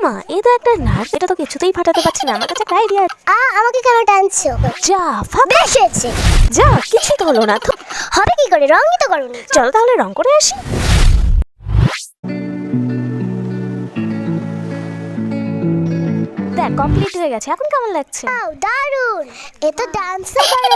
মা, এই তো একটা নার্স, এটা তো কিছুতেই ফাটাতে পারছি না। আমার কাছে একটা আইডিয়া। আমাকে কেন টানছো? যা ফাঁকা, বেশ হয়েছে। যা, কিছুই তো হলো না। হবে কি করে, রঙই তো করনি। চলো তাহলে রং করে আসি। দেখ, কমপ্লিট হয়ে গেছে। এখন কেমন লাগছে? দারুণ, এ তো ডান্সও করে।